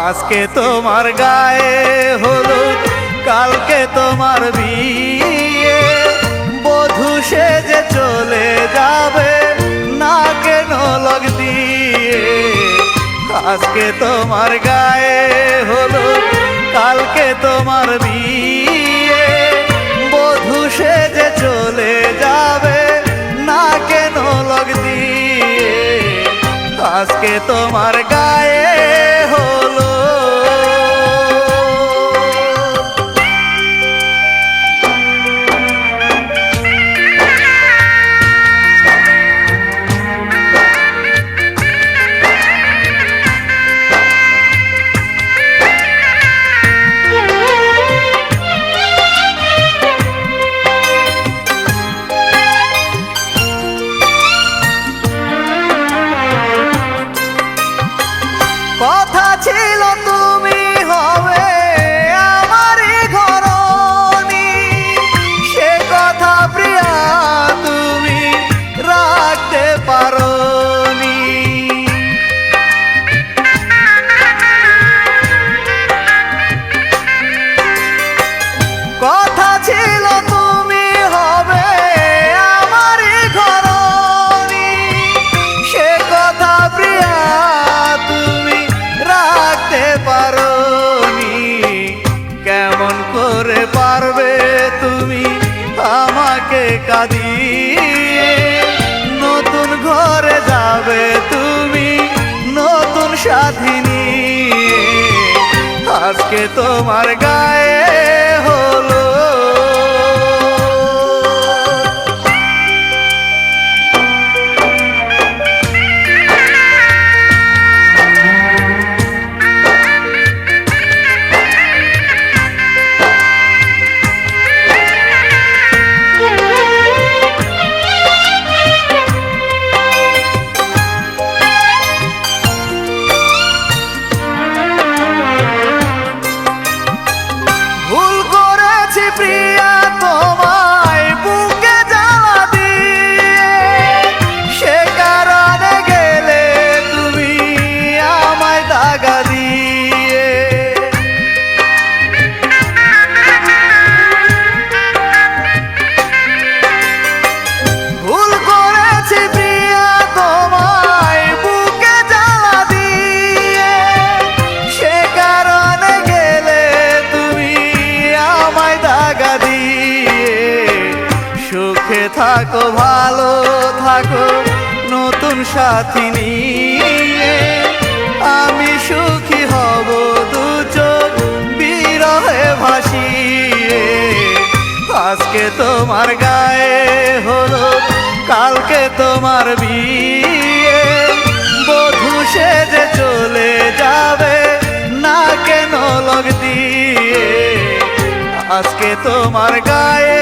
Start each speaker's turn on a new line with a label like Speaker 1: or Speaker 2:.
Speaker 1: আজকে তোমার গায়ে হলুদ, কালকে তোমার বিয়ে। বধূ সেজে চলে যাবে না কেন লগ দিয়ে। আজকে তোমার গায়ে হলুদ, কালকে তোমার বিয়ে। বধূ সেজে চলে যাবে না কেন লগ দিয়ে। আজকে তোমার গায়ে হলুদ। কথা ছিল তুমি হবে আমারই ঘরণী, সে কথা প্রিয়া তুমি রাখতে পারোনি। কথা ছিল তুমি হবে আমারই ঘরণী, সে কথা প্রিয়া তুমি রাখতে পারোনি। কেমন করে পারবে তুমি আমাকে কাঁদিয়ে। নতুন ঘরে যাবে তুমি নতুন সাথী নিয়ে। আজকে তোমার গায়ে হলো। প্রিয়া তোমায় বুকে জ্বালা দিয়ে, সে কারণে গেলে তুমি আমায় দাগা দিয়ে। ভুল করেছি প্রিয়া তোমায় বুকে জ্বালা দিয়ে, সে কারণে গেলে তুমি আমায় দাগা দিয়ে। সুখে থাকো ভালো থাকো নতুন সাথী নিয়ে। আমি সুখী হব দু চোখ বিরহে ভাসিয়ে। আজকে তোমার গায়ে হলুদ, কালকে তোমার বিয়ে। বধূ সেজে চলে যাবে না কেন লগ দিয়ে। আজকে তোমার গায়ে